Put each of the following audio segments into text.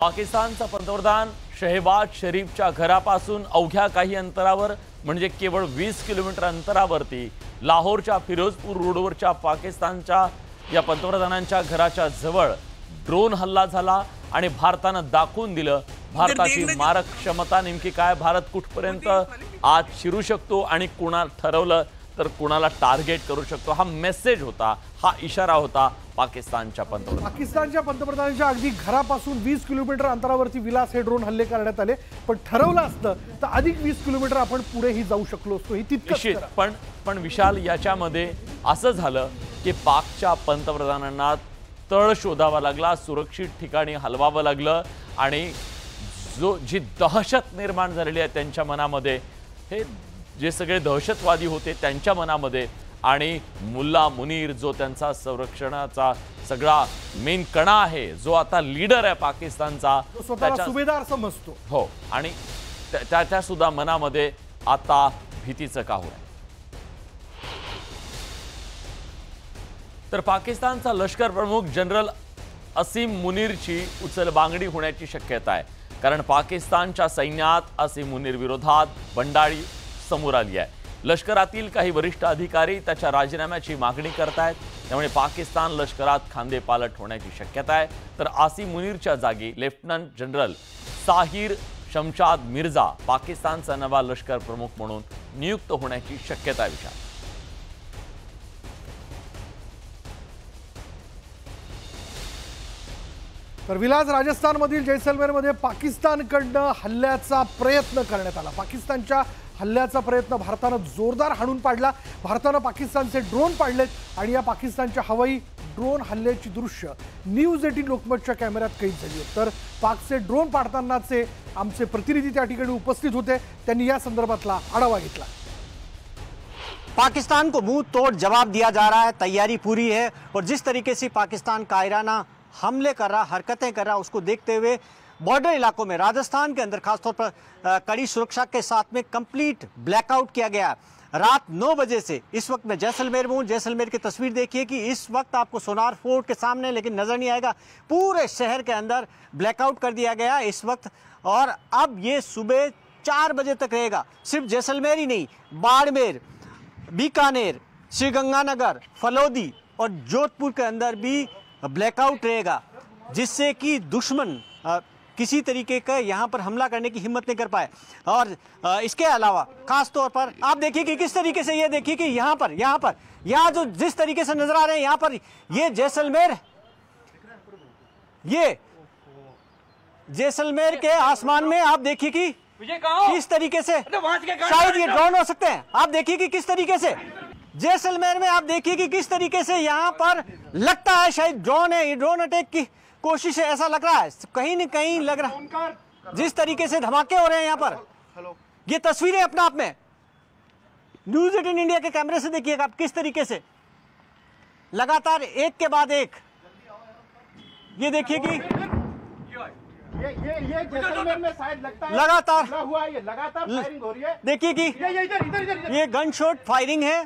पाकिस्तानचा पंतप्रधान शहबाज शरीफच्या घरापासून अवघ्या काही अंतरावर म्हणजे केवळ 20 किलोमीटर अंतरावरती लाहोरच्या फिरोजपूर रोडवरच्या पाकिस्तानच्या या पंतप्रधानांच्या घराच्या जवळ ड्रोन हल्ला झाला आणि भारताने दाखवून दिलं भारताची मारक क्षमता नेमकी काय, भारत कुठपर्यंत आज शिरू शकतो आणि कोणाला ठरवलं तर कोणाला टार्गेट करू शकतो। हा मेसेज होता, हा इशारा होता पाकिस्तानच्या पंतप्रधानांच्या अगदी घरापासून 20 किलोमीटर अंतरावरती विलास हे ड्रोन हल्ले करण्यात आले। पण ठरवलं असतं तर अधिक 20 किलोमीटर आपण पुढेही जाऊ शकलो असतो। ही तितकंच पण विशाल याच्यामध्ये असं झालं की पाकच्या पंतप्रधानांना तळ शोधावा लागला, सुरक्षित ठिकाणी हलवावं लागलं आणि जी दहशत निर्माण झालेली आहे त्यांच्या मनामध्ये, हे जे सगळे दहशतवादी होते त्यांच्या मनामध्ये आणि मुल्ला मुनीर जो त्यांचा संरक्षणाचा सगळा मेन कणा आहे, जो आता लीडर आहे पाकिस्तानचा, स्वतःला सुभेदार समजतो हो, आणि त्याच्या सुद्धा मनामध्ये आता भीतीचं काहूर आहे। तर पाकिस्तानचा लष्कर प्रमुख जनरल असीम मुनीरची उचलबांगडी होण्याची शक्यता आहे, कारण पाकिस्तानच्या सैन्यात असीम मुनीर विरोधात बंडाळी समोर आली आहे। लष्करातील काही वरिष्ठ अधिकारी त्याच्या राजीनाम्याची मागणी करतायत, त्यामुळे पाकिस्तान लष्करात खांदेपालट होण्याची शक्यता आहे। तर असीम मुनीरच्या जागी लेफ्टनंट जनरल साहिर शमशाद मिर्झा पाकिस्तानचा नवा लष्कर प्रमुख म्हणून नियुक्त होण्याची शक्यता आहे। विशाल, तर विलास, राजस्थानमधील जैसलमेरमध्ये पाकिस्तानकडनं हल्ल्याचा प्रयत्न करण्यात आला। पाकिस्तानच्या हल्ल्याचा प्रयत्न भारतानं जोरदार हाणून पाडला। भारतानं पाकिस्तानचे ड्रोन पाडलेत आणि या पाकिस्तानच्या हवाई ड्रोन हल्ल्याची दृश्य न्यूज 18 लोकमतच्या कॅमेऱ्यात कैद झाली आहेत। तर पाकचे ड्रोन पाडतानाचे आमचे प्रतिनिधी त्या ठिकाणी उपस्थित होते, त्यांनी या संदर्भातला आढावा घेतला। पाकिस्तान को मुंह तोड़ जवाब दिया जा रहा है, तैयारी पूरी है और जिस तरीके से पाकिस्तान कायराना हमले कर रहा, हरकतें कर रहा, उसको देखते हुए बॉर्डर इलाकों में राजस्थान के अंदर खासतौर पर कड़ी सुरक्षा के साथ में कंप्लीट ब्लैकआउट किया गया। रात 9 बजे से इस वक्त मैं जैसलमेर में हूँ। जैसलमेर की तस्वीर देखिए कि इस वक्त आपको सोनार फोर्ट के सामने लेकिन नजर नहीं आएगा, पूरे शहर के अंदर ब्लैकआउट कर दिया गया इस वक्त। और अब ये सुबह 4 बजे तक रहेगा। सिर्फ जैसलमेर ही नहीं, बाड़मेर, बीकानेर, श्रीगंगानगर, फलोदी और जोधपुर के अंदर भी ब्लैकआउट रहेगा, जिससे कि दुश्मन किसी तरीके का यहाँ पर हमला करने की हिम्मत नहीं कर पाए। और इसके अलावा खास तौर पर आप देखिए कि किस तरीके से, ये देखिए कि यहाँ जो जिस तरीके से नजर आ रहे हैं, यहाँ पर ये जैसलमेर के आसमान में आप देखिए कि किस तरीके से शायद ये ड्रोन हो सकते हैं। आप देखिए कि किस तरीके से जैसलमेर में, आप देखिए कि किस तरीके से यहाँ पर लगता है शायद ड्रोन है, ये ड्रोन अटैक की कोशिश है, ऐसा लग रहा है, कहीं न कहीं लग रहा है। जिस तरीके से धमाके हो रहे हैं यहाँ पर, ये तस्वीरें अपने आप में न्यूज 18 इंडिया के कैमरे से देखिएगा आप किस तरीके से लगातार एक के बाद एक, ये देखिए कि ये जैसलमेर में शायद लगता है लगातार हुआ, ये लगातार फायरिंग हो रही है। देखिए कि ये गन शॉट फायरिंग है।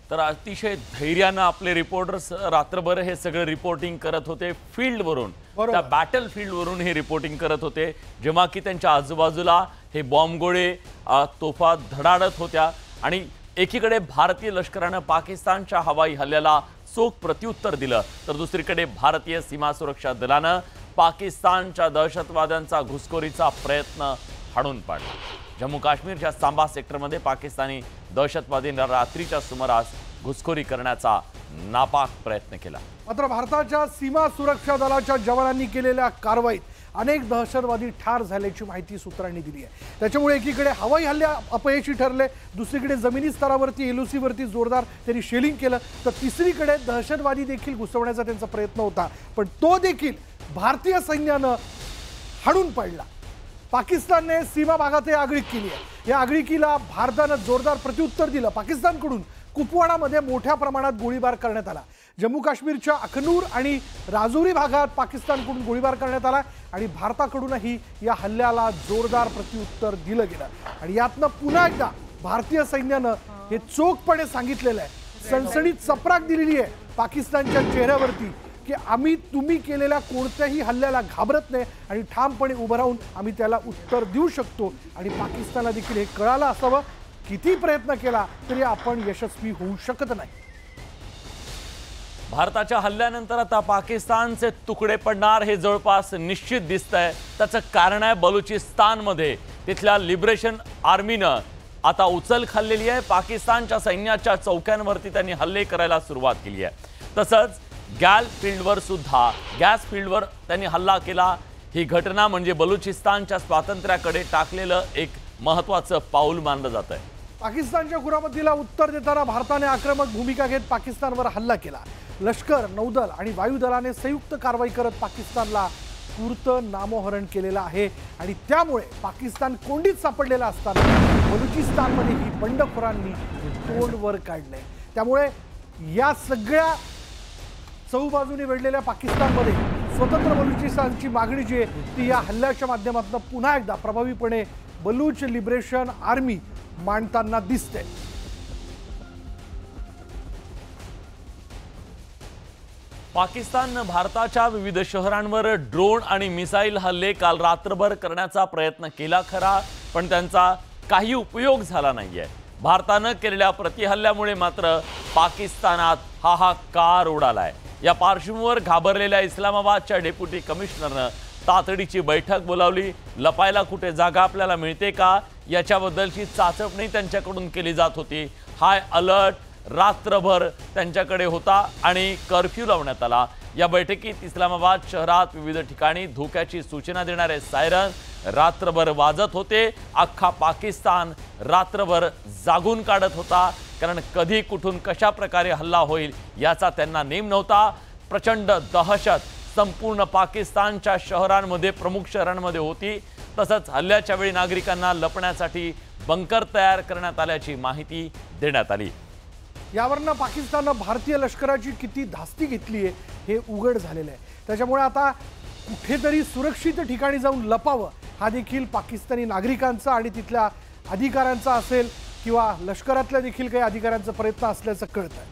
तर अतिशय धैर्यानं आपले रिपोर्टर्स रात्रभर हे सगळं रिपोर्टिंग करत होते फील्डवरून, त्या बॅटल फील्डवरून हे रिपोर्टिंग करत होते, जेव्हा की त्यांच्या आजूबाजूला हे बॉम्बगोळे तोफा धडाडत होत्या आणि एकीकडे भारतीय लष्करानं पाकिस्तानच्या हवाई हल्ल्याला चोख प्रत्युत्तर दिलं, तर दुसरीकडे भारतीय सीमा सुरक्षा दलानं पाकिस्तानच्या दहशतवाद्यांचा घुसखोरीचा प्रयत्न हाणून पाडला। जम्मू काश्मीरच्या सांबा सेक्टरमध्ये पाकिस्तानी दहशतवादींना रात्रीच्या सुमारास घुसखोरी करण्याचा नापाक प्रयत्न केला। मात्र भारताच्या सीमा सुरक्षा दलाच्या जवानांनी केलेल्या कारवाईत अनेक दहशतवादी ठार झाल्याची माहिती सूत्रांनी दिली आहे। त्याच्यामुळे एकीकडे हवाई हल्ले अपयशी ठरले, दुसरीकडे जमिनी स्तरावरती LOC वरती जोरदार त्यांनी शेलिंग केलं, तर तिसरीकडे दहशतवादी देखील घुसवण्याचा त्यांचा प्रयत्न होता, पण तो देखील भारतीय सैन्यानं हाणून पाडला। पाकिस्तानने सीमा भागात आगळीक केली आहे। या आगळीकीला भारतानं जोरदार प्रत्युत्तर दिलं। पाकिस्तानकडून कुपवाडामध्ये मोठ्या प्रमाणात गोळीबार करण्यात आला। जम्मू काश्मीरच्या अखनूर आणि राजौरी भागात पाकिस्तानकडून गोळीबार करण्यात आला आणि भारताकडूनही या हल्ल्याला जोरदार प्रत्युत्तर दिलं गेलं। आणि यातनं पुन्हा एकदा भारतीय सैन्यानं हे चोखपणे सांगितलेलं आहे, सनसनीत चपराक दिलेली आहे पाकिस्तानच्या चेहऱ्यावरती की आम्ही तुम्ही केलेल्या कोणत्याही हल्ल्याला घाबरत नाही आणि ठामपणे उभं राहून आम्ही त्याला उत्तर देऊ शकतो आणि पाकिस्तानला देखील हे कळालं असावं. किती प्रयत्न केला तरी आपण यशस्वी होऊ शकत नाही. भारताच्या हल्ल्यानंतर आता पाकिस्तानचे तुकडे पडणार हे जवळपास निश्चित दिसतंय. त्याचं कारण आहे बलुचिस्तानमध्ये तिथल्या लिबरेशन आर्मीनं आता उचल खाल्लेली आहे. पाकिस्तानच्या सैन्याच्या चौक्यांवरती त्यांनी हल्ले करायला सुरुवात केली आहे. तसंच गॅस फील्डवर त्यांनी हल्ला केला. ही घटना म्हणजे बलुचिस्तानच्या स्वातंत्र्याकडे टाकलेलं एक महत्त्वाचं पाऊल मानलं जात आहे. पाकिस्तानच्या कुरापतीला उत्तर देताना भारताने आक्रमक भूमिका घेत पाकिस्तानवर हल्ला केला. लष्कर, नौदल आणि वायुदलाने संयुक्त कारवाई करत पाकिस्तानला तूर्त नामोहरण केलेलं आहे आणि त्यामुळे पाकिस्तान कोंडीत सापडलेला असताना बलुचिस्तानमध्ये ही बंडखोरांनी तोंड वर काढलंय. त्यामुळे या सगळ्या चहूबाजूने वेढलेल्या पाकिस्तानमध्ये स्वतंत्र बलुचिस्तानची मागणी जी आहे ती या हल्ल्याच्या माध्यमातून पुन्हा एकदा प्रभावीपणे बलूच लिबरेशन आर्मी मांडताना दिसते. पाकिस्ताननं भारताच्या विविध शहरांवर ड्रोन आणि मिसाईल हल्ले काल रात्रभर करण्याचा प्रयत्न केला खरा, पण त्यांचा काही उपयोग झाला नाहीये. भारतानं केलेल्या प्रतिहल्ल्यामुळे मात्र पाकिस्तानात हाहाकार उडालाय. या पार्श्वभूमीवर घाबरलेल्या इस्लामाबादच्या डेप्युटी कमिशनरनं तातडीची बैठक बोलावली. लपायला कुठे जागा आपल्याला मिळते का याच्याबद्दलची चाचपणी त्यांच्याकडून केली जात होती. हाय अलर्ट रात्रभर त्यांच्याकडे होता आणि कर्फ्यू लावण्यात आला. या बैठकीत इस्लामाबाद शहरात विविध ठिकाणी धोक्याची सूचना देणारे सायरन रात्रभर वाजत होते. अख्खा पाकिस्तान रात्रभर जागून काढत होता, कारण कधी कुठून कशा प्रकारे हल्ला होईल याचा त्यांना नेम नव्हता. प्रचंड दहशत संपूर्ण पाकिस्तानच्या शहरांमध्ये, प्रमुख शहरांमध्ये होती. तसंच हल्ल्याच्या वेळी नागरिकांना लपण्यासाठी बंकर तयार करण्यात आल्याची माहिती देण्यात आली. यावरनं पाकिस्ताननं भारतीय लष्कराची किती धास्ती घेतली आहे हे उघड झालेलं आहे. त्याच्यामुळे आता कुठेतरी सुरक्षित ठिकाणी जाऊन लपावं हा देखील पाकिस्तानी नागरिकांचा आणि तिथल्या अधिकाऱ्यांचा असेल किंवा लष्करातल्या देखील काही अधिकाऱ्यांचा प्रयत्न असल्याचं कळतं आहे.